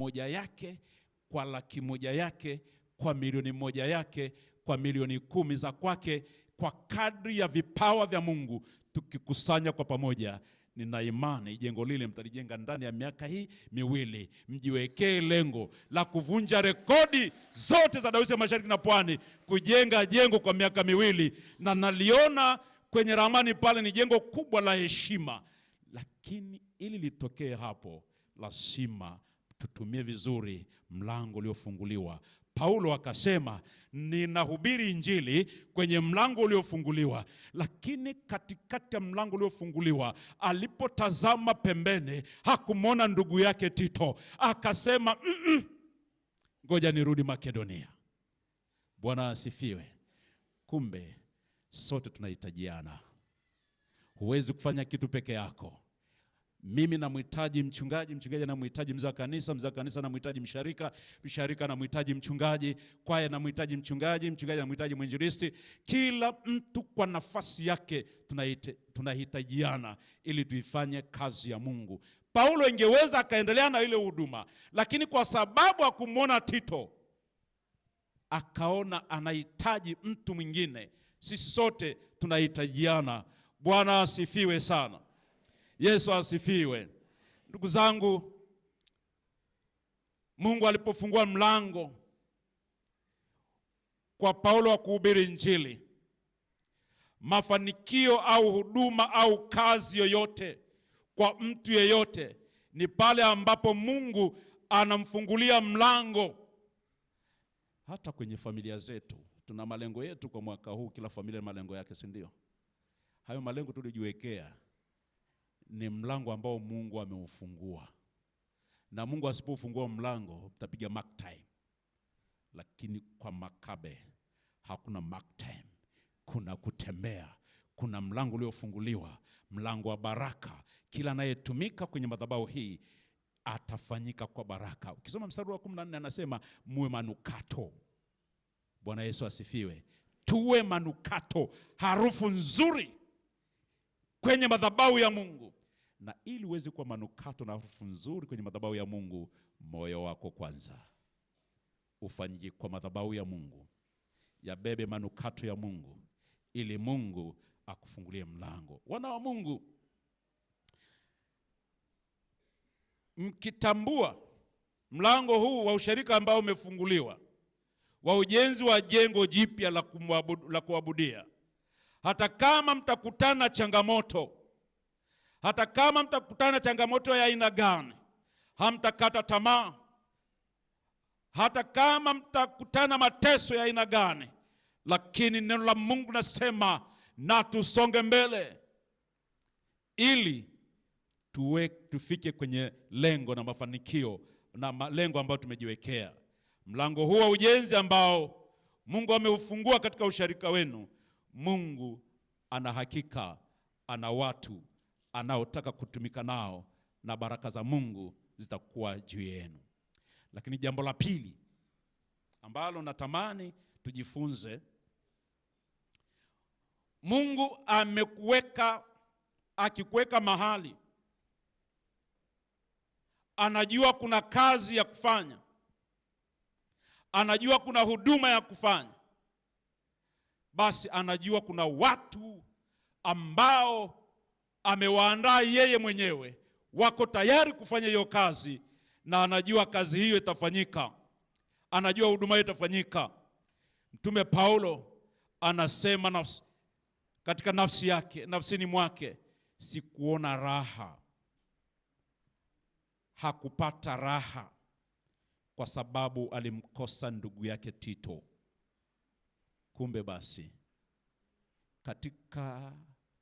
moja yake, kwa 100,000 yake, kwa 1,000,000 yake, kwa 10,000,000 za kwake, kwa kadri ya vipawa vya Mungu. Tukikusanya kwa pamoja, nina imani jengo lile mtalijenga ndani ya miaka hii 2. Mjiwekee lengo la kuvunja rekodi zote za Dayosisi ya Mashariki na Pwani, kujenga jengo kwa miaka 2, na naliona kwenye ramani pale ni jengo kubwa la heshima. Lakini ili litokee hapo, lazima tutumie vizuri mlango uliofunguliwa. Paulo akasema, ninahubiri Injili kwenye mlango uliofunguliwa. Lakini katikati ya mlango uliofunguliwa, alipotazama pembeni, hakumwona ndugu yake Tito. Akasema, ngoja nirudi Makedonia. Bwana asifiwe. Kumbe sote tunahitajiana. Huwezi kufanya kitu peke yako. Mimi namhitaji mchungaji, mchungaji anamhitaji mzee wa kanisa, mzee wa kanisa anamhitaji msharika, msharika anamhitaji mchungaji, kwaya anamhitaji mchungaji, mchungaji anamhitaji mwinjilisti. Kila mtu kwa nafasi yake tunahitajiana ili tuifanye kazi ya Mungu. Paulo ingeweza akaendelea na ile huduma, lakini kwa sababu hakumwona Tito, akaona anahitaji mtu mwingine. Sisi sote tunahitajiana. Bwana asifiwe sana. Yesu asifiwe. Ndugu zangu, Mungu alipofungua mlango kwa Paulo wa kuhubiri Injili, mafanikio au huduma au kazi yoyote kwa mtu yeyote ni pale ambapo Mungu anamfungulia mlango. Hata kwenye familia zetu tuna malengo yetu kwa mwaka huu. Kila familia malengo yake, si ndio? Hayo malengo tulijiwekea ni mlango ambao Mungu ameufungua. Na Mungu asipofungua mlango, tutapiga mark time. Lakini kwa Makabe hakuna mark time. Kuna kutembea. Kuna mlango uliofunguliwa, mlango wa baraka. Kila anayetumika kwenye madhabahu hii atafanyika kwa baraka. Ukisoma mstari wa 14 anasema muwe manukato. Bwana Yesu asifiwe. Tuwe manukato, harufu nzuri kwenye madhabahu ya Mungu. Na ili uweze kuwa manukato na harufu nzuri kwenye madhabahu ya Mungu, moyo wako kwanza ufanyike kwa madhabahu ya Mungu, yabebe manukato ya Mungu, ili Mungu akufungulie mlango. Wana wa Mungu, mkitambua mlango huu wa usharika ambao umefunguliwa, wa ujenzi wa jengo jipya la kuabudia, hata kama mtakutana changamoto, hata kama mtakutana changamoto ya aina gani, hamtakata tamaa. Hata kama mtakutana mateso ya aina gani, lakini neno la Mungu nasema na tusonge mbele ili tufike kwenye lengo na mafanikio na malengo ambayo tumejiwekea. Mlango huu wa ujenzi ambao Mungu ameufungua katika usharika wenu, Mungu ana hakika, ana watu anaotaka kutumika nao, na baraka za Mungu zitakuwa juu yenu. Lakini jambo la pili ambalo natamani tujifunze, Mungu akikuweka mahali, anajua kuna kazi ya kufanya, anajua kuna huduma ya kufanya, basi anajua kuna watu ambao amewaandaa yeye mwenyewe, wako tayari kufanya hiyo kazi, na anajua kazi hiyo itafanyika, anajua huduma hiyo itafanyika. Mtume Paulo anasema katika nafsini mwake, sikuona raha. Hakupata raha kwa sababu alimkosa ndugu yake Tito. Kumbe basi katika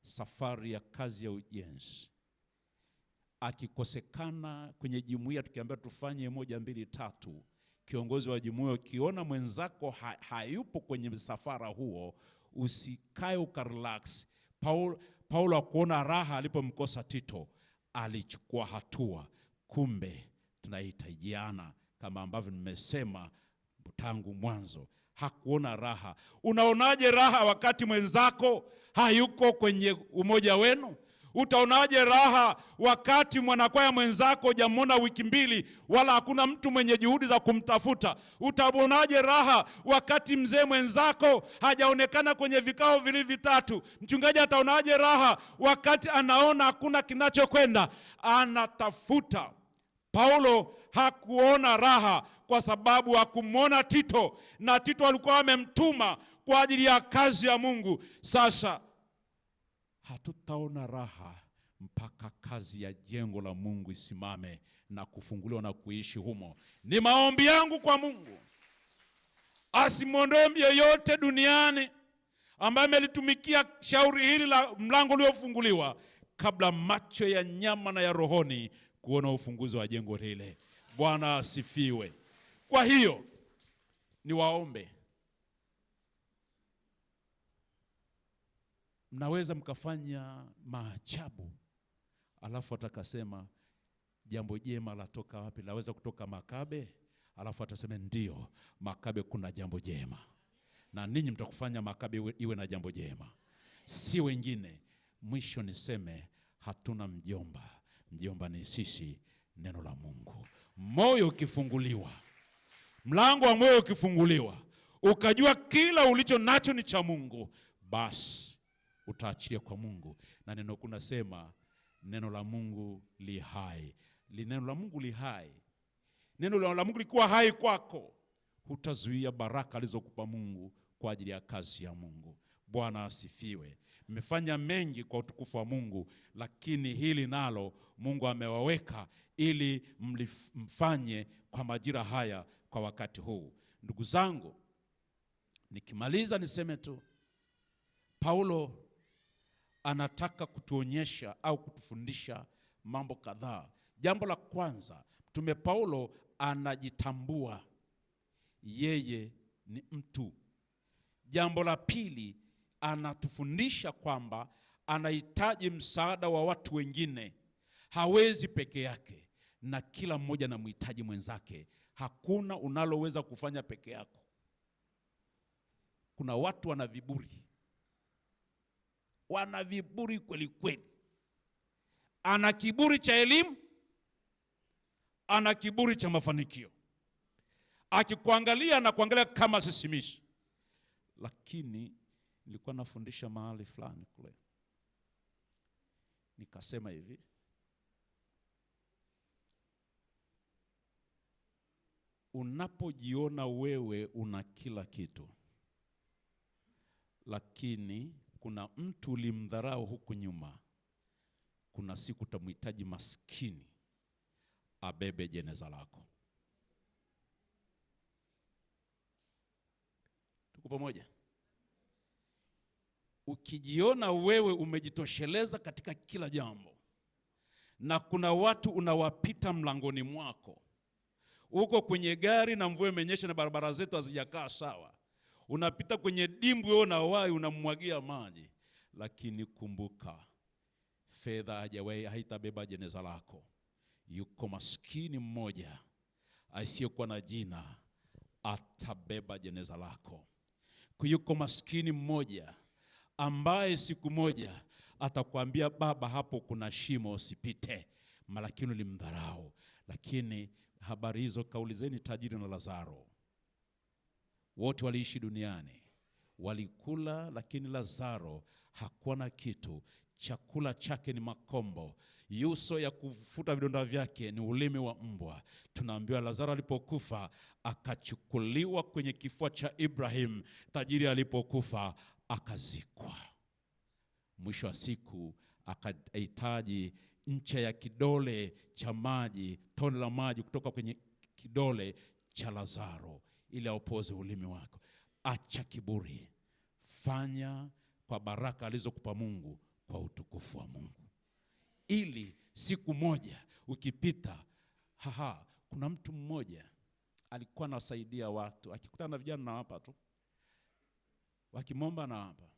safari ya kazi ya ujenzi, akikosekana kwenye jumuiya, tukiambia tufanye 1, 2, 3, kiongozi wa jumuiya ukiona mwenzako hayupo kwenye msafara huo, usikae ukarelax. Paulo hakuona raha alipomkosa Tito, alichukua hatua. Kumbe tunahitajiana kama ambavyo nimesema tangu mwanzo. Hakuona raha. Unaonaje raha wakati mwenzako hayuko kwenye umoja wenu? Utaonaje raha wakati mwanakwaya mwenzako hujamwona wiki mbili, wala hakuna mtu mwenye juhudi za kumtafuta? Utaonaje raha wakati mzee mwenzako hajaonekana kwenye vikao vile vitatu? Mchungaji ataonaje raha wakati anaona hakuna kinachokwenda? Anatafuta. Paulo hakuona raha kwa sababu hakumwona Tito, na Tito alikuwa amemtuma kwa ajili ya kazi ya Mungu. Sasa hatutaona raha mpaka kazi ya jengo la Mungu isimame na kufunguliwa na kuishi humo. Ni maombi yangu kwa Mungu asimwondoe yeyote duniani ambaye amelitumikia shauri hili la mlango uliofunguliwa kabla macho ya nyama na ya rohoni kuona ufunguzi wa jengo lile. Bwana asifiwe. Kwa hiyo niwaombe, mnaweza mkafanya maajabu, alafu atakasema jambo jema latoka wapi? Laweza kutoka Makabe, alafu atasema ndio, Makabe kuna jambo jema, na ninyi mtakufanya Makabe iwe na jambo jema, si wengine. Mwisho niseme hatuna mjomba, mjomba ni sisi, neno la Mungu. Moyo ukifunguliwa, mlango wa moyo ukifunguliwa, ukajua kila ulicho nacho ni cha Mungu, basi utaachilia kwa Mungu. Na neno kunasema neno la Mungu li hai. Neno la Mungu li hai. Neno la Mungu likiwa hai kwako, hutazuia baraka alizokupa Mungu kwa ajili ya kazi ya Mungu. Bwana asifiwe. Mmefanya mengi kwa utukufu wa Mungu, lakini hili nalo Mungu amewaweka ili mfanye kwa majira haya, kwa wakati huu. Ndugu zangu, nikimaliza niseme tu, Paulo anataka kutuonyesha au kutufundisha mambo kadhaa. Jambo la kwanza, Mtume Paulo anajitambua yeye ni mtu. Jambo la pili, anatufundisha kwamba anahitaji msaada wa watu wengine. Hawezi peke yake, na kila mmoja anamhitaji mwenzake. Hakuna unaloweza kufanya peke yako. Kuna watu wana viburi kweli kweli. Ana kiburi cha elimu, ana kiburi cha mafanikio. Akikuangalia na kuangalia kama sisimishi. Lakini nilikuwa nafundisha mahali fulani kule, nikasema hivi, unapojiona wewe una kila kitu, lakini kuna mtu ulimdharau huku nyuma, kuna siku utamhitaji maskini abebe jeneza lako. Tuko pamoja? Ukijiona wewe umejitosheleza katika kila jambo, na kuna watu unawapita mlangoni mwako, uko kwenye gari na mvua imenyesha na barabara zetu hazijakaa sawa, unapita kwenye dimbwi wewe na wai unamwagia maji, lakini kumbuka, fedha hajawahi haitabeba jeneza lako. Yuko maskini mmoja asiyekuwa na jina atabeba jeneza lako. Yuko maskini mmoja ambaye siku moja atakwambia, baba, hapo kuna shimo usipite, lakini ulimdharau. Lakini habari hizo kaulizeni tajiri na Lazaro. Wote waliishi duniani, walikula, lakini Lazaro hakuwa na kitu. Chakula chake ni makombo, yuso ya kufuta vidonda vyake ni ulimi wa mbwa. Tunaambiwa Lazaro alipokufa akachukuliwa kwenye kifua cha Ibrahim. Tajiri alipokufa akazikwa. Mwisho wa siku akahitaji ncha ya kidole cha maji, tone la maji kutoka kwenye kidole cha Lazaro ili aupoze ulimi wako. Acha kiburi, fanya kwa baraka alizokupa Mungu, kwa utukufu wa Mungu, ili siku moja ukipita. Kuna mtu mmoja alikuwa anasaidia watu, akikutana na vijana na hapa tu, wakimomba na hapa.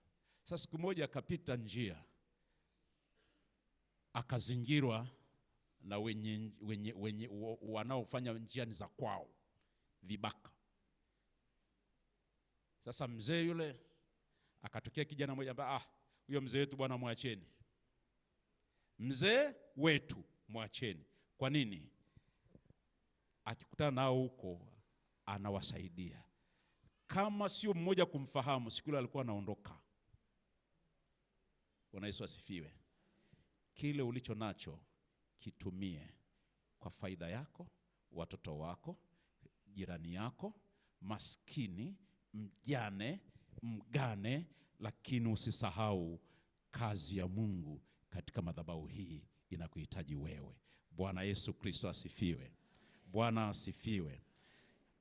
Sasa siku moja akapita njia, akazingirwa na wenye wanaofanya njia ni za kwao, vibaka. Sasa mzee yule, akatokea kijana mmoja ambaye, huyo mzee wetu bwana mwacheni. Mzee wetu mwacheni. Kwa nini? Akikutana nao huko anawasaidia. Kama sio mmoja kumfahamu, siku ile alikuwa anaondoka. Bwana Yesu asifiwe. Kile ulicho nacho kitumie kwa faida yako, watoto wako, jirani yako, maskini, mjane, mgane, lakini usisahau kazi ya Mungu katika madhabahu hii inakuhitaji wewe. Bwana Yesu Kristo asifiwe. Bwana asifiwe.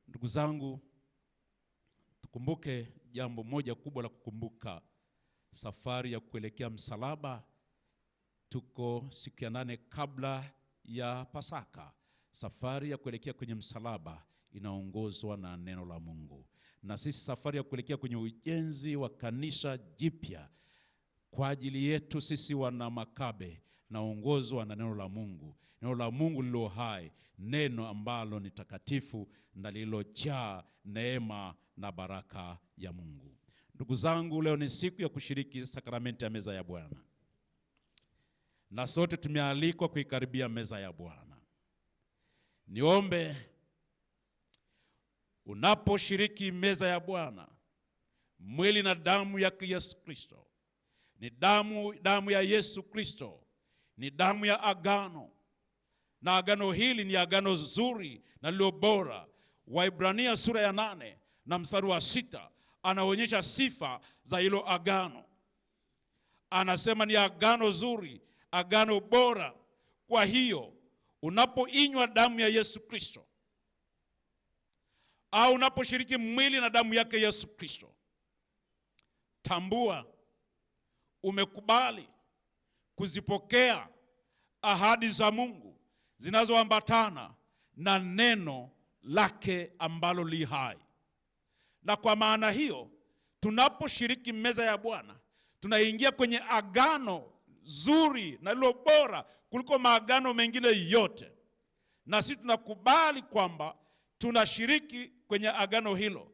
Ndugu zangu, tukumbuke jambo moja kubwa la kukumbuka. Safari ya kuelekea msalaba, tuko siku ya 8 kabla ya Pasaka. Safari ya kuelekea kwenye msalaba inaongozwa na neno la Mungu. Na sisi safari ya kuelekea kwenye ujenzi wa kanisa jipya kwa ajili yetu sisi wana Makabe naongozwa na neno la Mungu. Neno la Mungu lilo hai, neno ambalo ni takatifu na lililojaa neema na baraka ya Mungu. Ndugu zangu, leo ni siku ya kushiriki sakramenti ya meza ya Bwana. Na sote tumealikwa kuikaribia meza ya Bwana. Niombe unaposhiriki meza ya Bwana, mwili na damu ya Yesu Kristo, ni damu ya Yesu Kristo, ni damu ya agano. Na agano hili ni agano zuri na lilo bora. Waibrania sura ya 8 na mstari wa 6 anaonyesha sifa za hilo agano. Anasema ni agano zuri, agano bora. Kwa hiyo unapoinywa damu ya Yesu Kristo au unaposhiriki mwili na damu yake Yesu Kristo, tambua umekubali kuzipokea ahadi za Mungu zinazoambatana na neno lake ambalo li hai. Na kwa maana hiyo, tunaposhiriki meza ya Bwana, tunaingia kwenye agano zuri na lilo bora kuliko maagano mengine yote. Na sisi tunakubali kwamba tunashiriki kwenye agano hilo.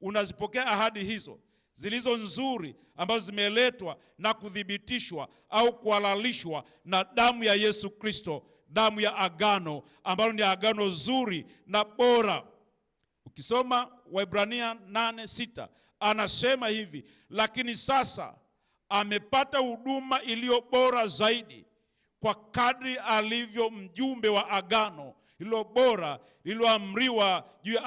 Unazipokea ahadi hizo zilizo nzuri ambazo zimeletwa na kuthibitishwa au kuhalalishwa na damu ya Yesu Kristo, damu ya agano ambalo ni agano zuri na bora. Ukisoma Waebrania 8:6 anasema hivi, lakini sasa amepata huduma iliyo bora zaidi, kwa kadri alivyo mjumbe wa agano iliyo bora, lililoamriwa juu ya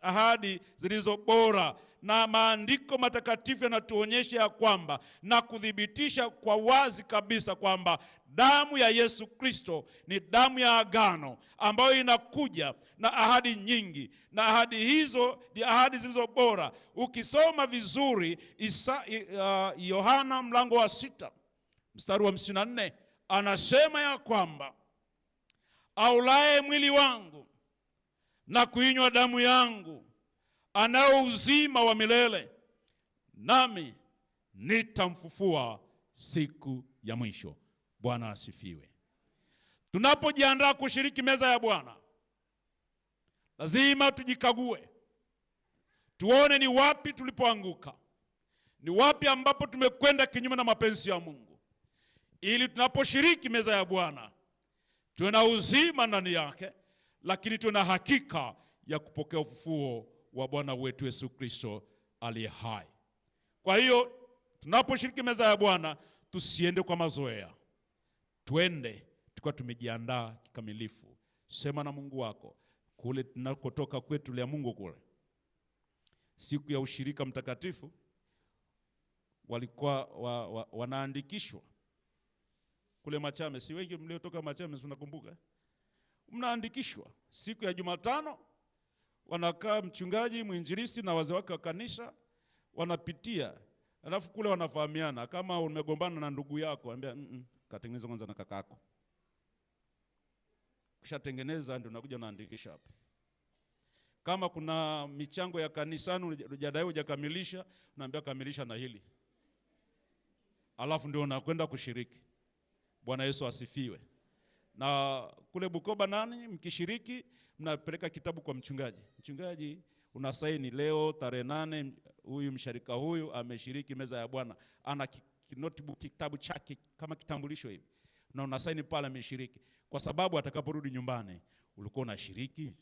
ahadi zilizo bora. Na maandiko matakatifu yanatuonyesha ya kwamba na kuthibitisha kwa wazi kabisa kwamba damu ya Yesu Kristo ni damu ya agano ambayo inakuja na ahadi nyingi, na ahadi hizo ni ahadi zilizo bora. Ukisoma vizuri Yohana mlango wa 6 mstari wa 54 anasema ya kwamba aulaye mwili wangu na kuinywa damu yangu anao uzima wa milele, nami nitamfufua siku ya mwisho. Bwana asifiwe. Tunapojiandaa kushiriki meza ya Bwana, lazima tujikague, tuone ni wapi tulipoanguka, ni wapi ambapo tumekwenda kinyume na mapenzi ya Mungu, ili tunaposhiriki meza ya Bwana tuwe na uzima ndani yake, lakini tuwe na hakika ya kupokea ufufuo wa Bwana wetu Yesu Kristo aliye hai. Kwa hiyo tunaposhiriki meza ya Bwana tusiende kwa mazoea, twende tukiwa tumejiandaa kikamilifu. Sema na Mungu wako kule tunakotoka kwetu ya Mungu kule. Siku ya ushirika mtakatifu walikuwa wanaandikishwa kule Machame. Si wengi mliotoka Machame tunakumbuka? Mnaandikishwa siku ya Jumatano, wanakaa mchungaji, mwinjilisti na wazee wake wa kanisa wanapitia. Alafu kule wanafahamiana. Kama umegombana na ndugu yako, ambia katengeneza kwanza na kakako. Kishatengeneza ndio unakuja unaandikisha hapa. Kama kuna michango ya kanisani hujadai hujakamilisha, unaambia kamilisha na hili. Alafu ndio unakwenda kushiriki. Bwana Yesu asifiwe. Na kule Bukoba mkishiriki mnapeleka kitabu kwa mchungaji. Mchungaji unasaini leo tarehe 8 huyu msharika huyu ameshiriki meza ya Bwana. Ana notebook, kitabu chake kama kitambulisho hivi. na unasaini pale ameshiriki, kwa sababu atakaporudi nyumbani ulikuwa unashiriki.